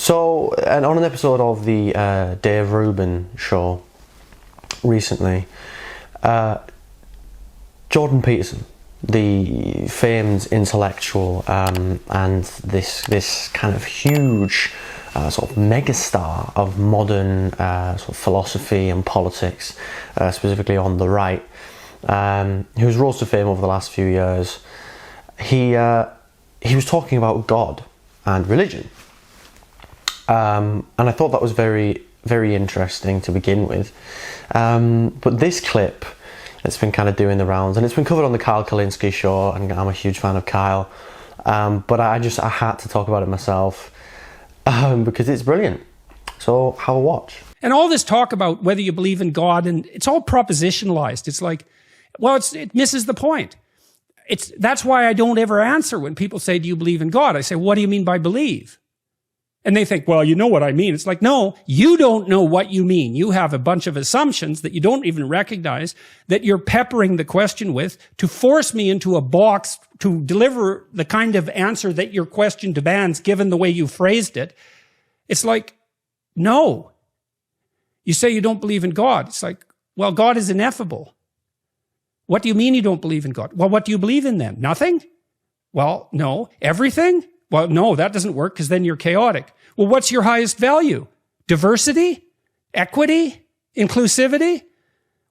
So, and on an episode of the Dave Rubin show recently, Jordan Peterson, the famed intellectual and this kind of huge sort of megastar of modern sort of philosophy and politics, specifically on the right, who's rose to fame over the last few years, he was talking about God and religion. And I thought that was very, very interesting to begin with. But this clip, it's been kind of doing the rounds, and it's been covered on the Kyle Kalinske show, and I'm a huge fan of Kyle. But I had to talk about it myself because it's brilliant. So have a watch. And all this talk about whether you believe in God, and it's all propositionalized. It's like, well, it misses the point. That's why I don't ever answer when people say, do you believe in God? I say, what do you mean by believe? And they think, well, you know what I mean. It's like, no, you don't know what you mean. You have a bunch of assumptions that you don't even recognize that you're peppering the question with to force me into a box to deliver the kind of answer that your question demands given the way you phrased it. It's like, no. You say you don't believe in God. It's like, well, God is ineffable. What do you mean you don't believe in God? Well, what do you believe in then? Nothing? Well, no. Everything? Well, no, that doesn't work because then you're chaotic. Well, what's your highest value? Diversity? Equity? Inclusivity?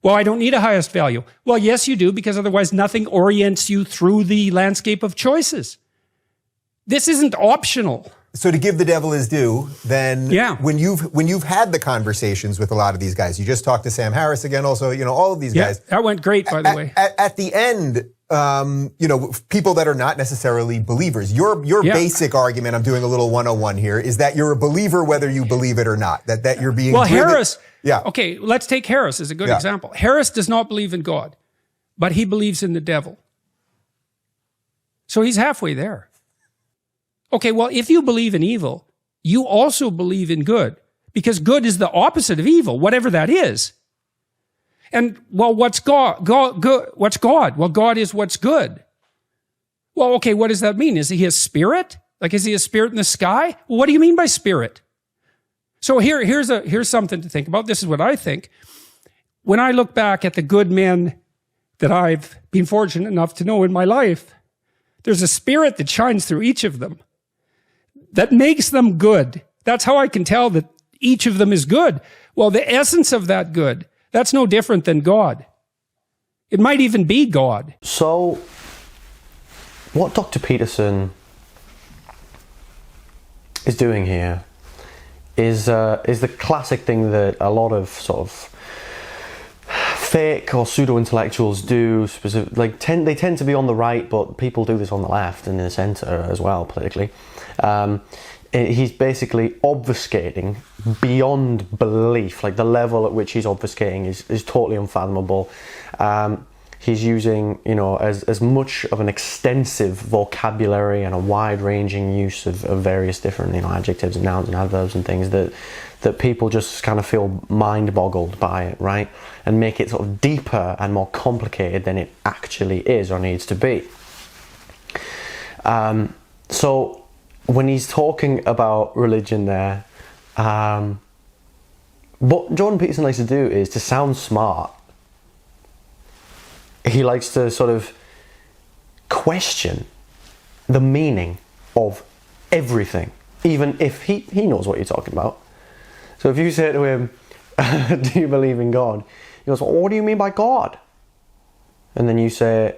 Well, I don't need a highest value. Well, yes, you do, because otherwise nothing orients you through the landscape of choices. This isn't optional. So to give the devil his due, then when you've had the conversations with a lot of these guys, you just talked to Sam Harris again, also, all of these guys. That went great, by the way. At the end, people that are not necessarily believers, your basic argument, I'm doing a little 101 here, is that you're a believer whether you believe it or not, that you're being driven. Harris, okay, let's take Harris as a good example. Harris does not believe in God, but he believes in the devil. So he's halfway there. Okay, well, if you believe in evil, you also believe in good, because good is the opposite of evil, whatever that is. And, well, what's God? What's God? Well, God is what's good. Well, okay, what does that mean? Is he a spirit? Like, is he a spirit in the sky? Well, what do you mean by spirit? So here's something to think about. This is what I think. When I look back at the good men that I've been fortunate enough to know in my life, there's a spirit that shines through each of them that makes them good. That's how I can tell that each of them is good. Well, the essence of that good, that's no different than God. It might even be God. So, what Dr. Peterson is doing here is the classic thing that a lot of sort of fake or pseudo-intellectuals do. They tend to be on the right, but people do this on the left and in the centre as well, politically. He's basically obfuscating beyond belief. Like, the level at which he's obfuscating is totally unfathomable. He's using, as much of an extensive vocabulary and a wide-ranging use of various different, adjectives and nouns and adverbs and things that people just kind of feel mind-boggled by it, right? And make it sort of deeper and more complicated than it actually is or needs to be. So when he's talking about religion there, what Jordan Peterson likes to do is to sound smart. He likes to sort of question the meaning of everything, even if he knows what you're talking about. So if you say to him, do you believe in God? He goes, well, what do you mean by God? And then you say,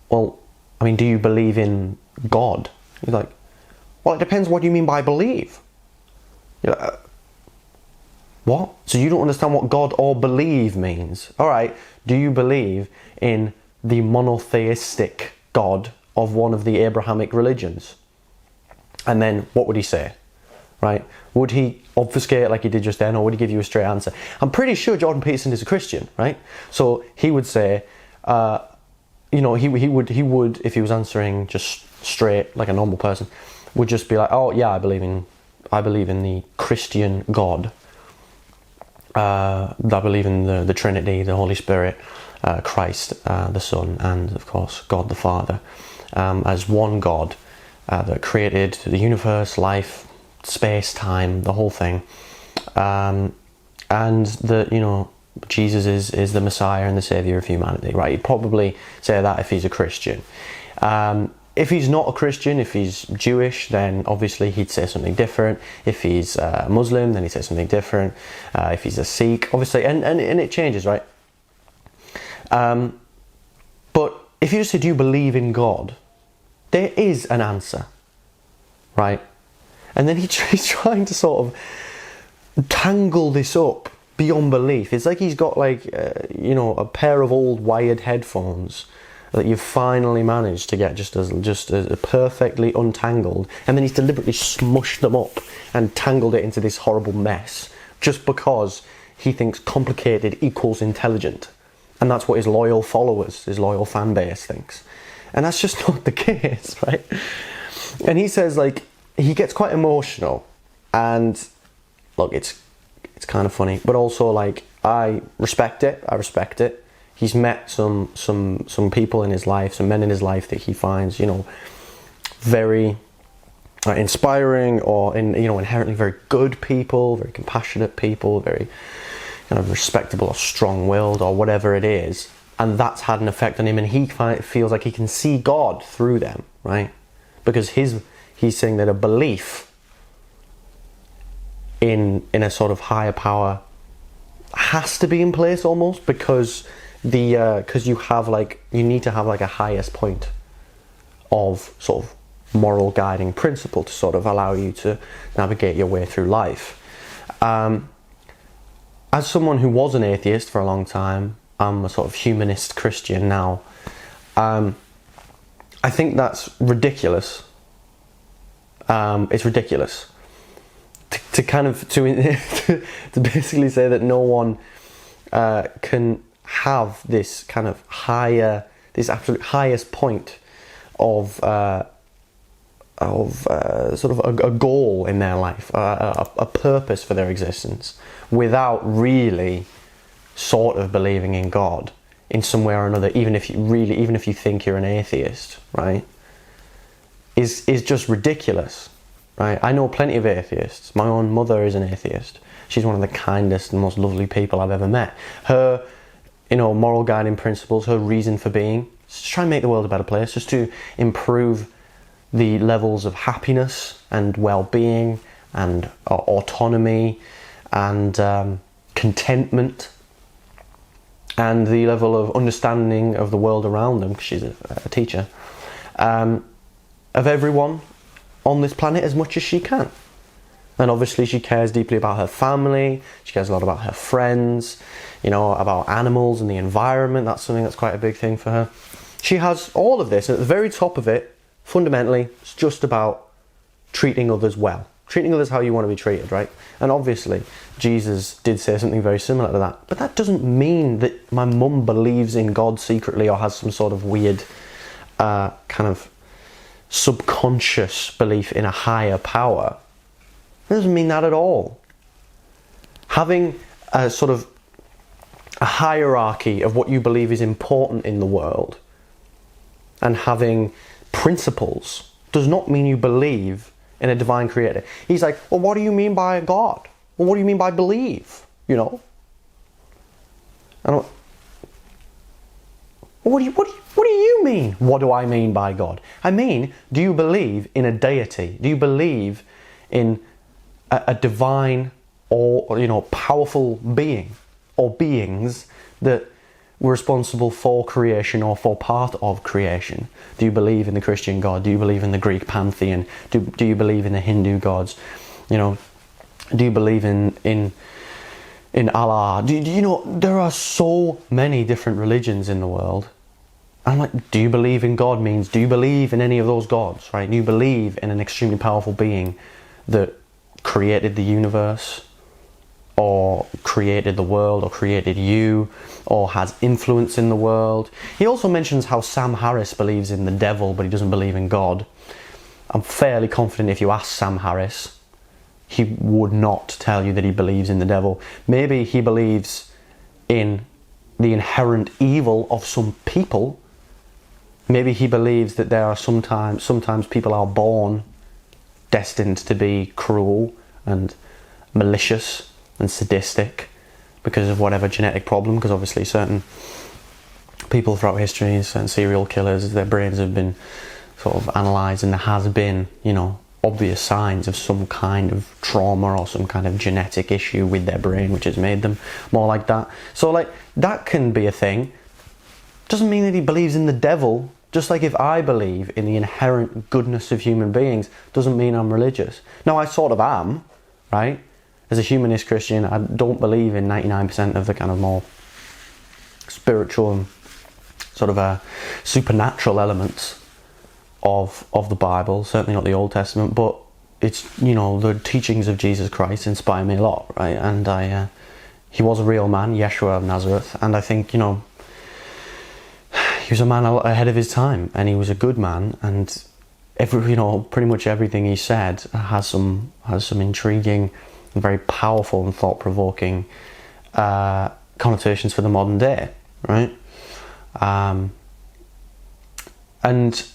well, do you believe in God? He's like, well, it depends what you mean by believe. You're like, what? So you don't understand what God or believe means? All right, do you believe in the monotheistic God of one of the Abrahamic religions? And then what would he say? Right? Would he obfuscate like he did just then, or would he give you a straight answer? I'm pretty sure Jordan Peterson is a Christian, right? So he would say, he would, if he was answering just straight like a normal person, would just be like, oh yeah, I believe in the Christian God. I believe in the Trinity, the Holy Spirit, Christ, the Son, and of course God the Father, as one God that created the universe, life, space-time, the whole thing. And that, you know, Jesus is the Messiah and the Saviour of humanity, right? He'd probably say that if he's a Christian. If he's not a Christian, if he's Jewish, then obviously he'd say something different. If he's Muslim, then he'd say something different. If he's a Sikh, obviously, and it changes, right? But if you just say, do you believe in God? There is an answer, right? And then he's trying to sort of tangle this up beyond belief. It's like he's got like, you know, a pair of old wired headphones that you've finally managed to get just as perfectly untangled, and then he's deliberately smushed them up and tangled it into this horrible mess just because he thinks complicated equals intelligent, and that's what his loyal followers, his loyal fan base thinks, and that's just not the case, right? And he says, like, he gets quite emotional, and look, it's kind of funny, but also, like, I respect it. He's met some people in his life, some men in his life that he finds, you know, very inspiring, or inherently very good people, very compassionate people, very kind of respectable or strong-willed or whatever it is, and that's had an effect on him, and he feels like he can see God through them, right? Because he's saying that a belief in a sort of higher power has to be in place almost, because you need to have like a highest point of sort of moral guiding principle to sort of allow you to navigate your way through life. As someone who was an atheist for a long time, I'm a sort of humanist Christian now. I think that's ridiculous. It's ridiculous to basically say that no one can have this kind of this absolute highest point of sort of a goal in their life, a purpose for their existence, without really sort of believing in God in some way or another, even if you think you're an atheist, right? Is just ridiculous, right? I know plenty of atheists. My own mother is an atheist. She's one of the kindest and most lovely people I've ever met. Her, moral guiding principles, her reason for being, is to try and make the world a better place, just to improve the levels of happiness and well-being and autonomy and contentment and the level of understanding of the world around them, because she's a teacher, of everyone on this planet as much as she can. And obviously she cares deeply about her family, she cares a lot about her friends, about animals and the environment. That's something that's quite a big thing for her. She has all of this, and at the very top of it, fundamentally, it's just about treating others well. Treating others how you want to be treated, right? And obviously, Jesus did say something very similar to that. But that doesn't mean that my mum believes in God secretly or has some sort of weird kind of subconscious belief in a higher power. It doesn't mean that at all. Having a sort of a hierarchy of what you believe is important in the world and having principles does not mean you believe in a divine creator. He's like, well, what do you mean by God? Well, what do you mean by believe? And what do you mean? What do I mean by God? I mean, do you believe in a deity? Do you believe in a divine or powerful being or beings that were responsible for creation or for part of creation? Do you believe in the Christian God? Do you believe in the Greek pantheon? Do you believe in the Hindu gods? Do you believe in Allah? Do you know there are so many different religions in the world? I'm like, do you believe in God means, do you believe in any of those gods, right? Do you believe in an extremely powerful being that created the universe, or created the world, or created you, or has influence in the world? He also mentions how Sam Harris believes in the devil, but he doesn't believe in God. I'm fairly confident if you ask Sam Harris, he would not tell you that he believes in the devil. Maybe he believes in the inherent evil of some people. Maybe he believes that there are sometimes people are born destined to be cruel and malicious and sadistic because of whatever genetic problem, because obviously certain people throughout history, certain serial killers, their brains have been sort of analysed, and there has been, you know, obvious signs of some kind of trauma or some kind of genetic issue with their brain which has made them more like that. So like, that can be a thing. Doesn't mean that he believes in the devil. Just like if I believe in the inherent goodness of human beings, doesn't mean I'm religious. Now, I sort of am, right? As a humanist Christian, I don't believe in 99% of the kind of more spiritual and sort of supernatural elements of the Bible, certainly not the Old Testament, but it's, you know, the teachings of Jesus Christ inspire me a lot, right? And he was a real man, Yeshua of Nazareth, and I think, you know, he was a man ahead of his time, and he was a good man, and you know, pretty much everything he said has some intriguing and very powerful and thought-provoking connotations for the modern day, right? And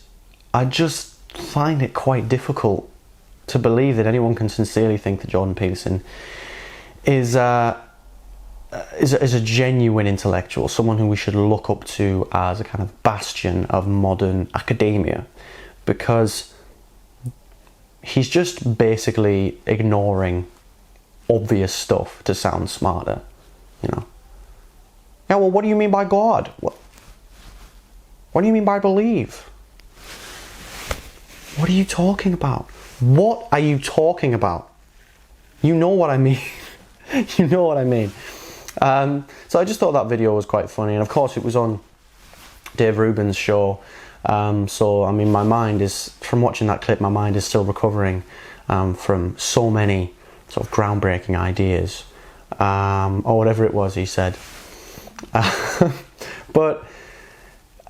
I just find it quite difficult to believe that anyone can sincerely think that Jordan Peterson is a genuine intellectual, someone who we should look up to as a kind of bastion of modern academia, because he's just basically ignoring obvious stuff to sound smarter, you know. Yeah, well, what do you mean by God? What do you mean by believe? What are you talking about? What are you talking about? You know what I mean. You know what I mean. So I just thought that video was quite funny, and of course it was on Dave Rubin's show. So I mean, my mind is, from watching that clip, my mind is still recovering from so many sort of groundbreaking ideas, or whatever it was he said. But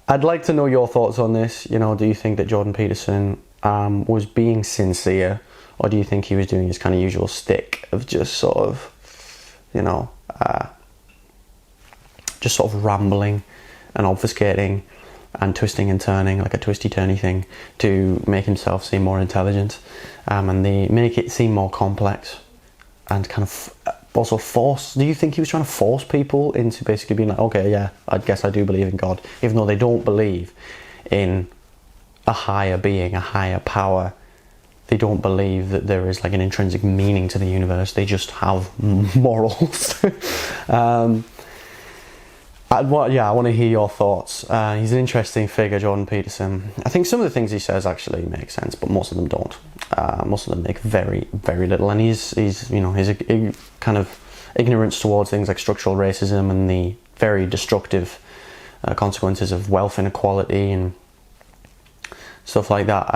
I'd like to know your thoughts on this. You know, do you think that Jordan Peterson was being sincere, or do you think he was doing his kind of usual stick of just sort of, you know, just sort of rambling and obfuscating and twisting and turning, like a twisty-turny thing, to make himself seem more intelligent, and they make it seem more complex, and kind of also force? Do you think he was trying to force people into basically being like, okay, yeah, I guess I do believe in God, even though they don't believe in a higher being, a higher power? They don't believe that there is like an intrinsic meaning to the universe. They just have morals. I want to hear your thoughts. He's an interesting figure, Jordan Peterson. I think some of the things he says actually make sense, but most of them don't. Most of them make very, very little. And he's you know, his kind of ignorance towards things like structural racism and the very destructive consequences of wealth inequality and stuff like that,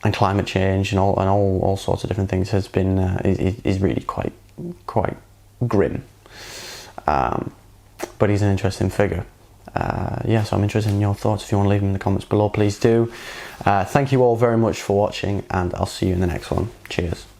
and climate change and all sorts of different things has been is really quite grim. But he's an interesting figure. So I'm interested in your thoughts. If you want to leave them in the comments below, please do. Thank you all very much for watching, and I'll see you in the next one. Cheers.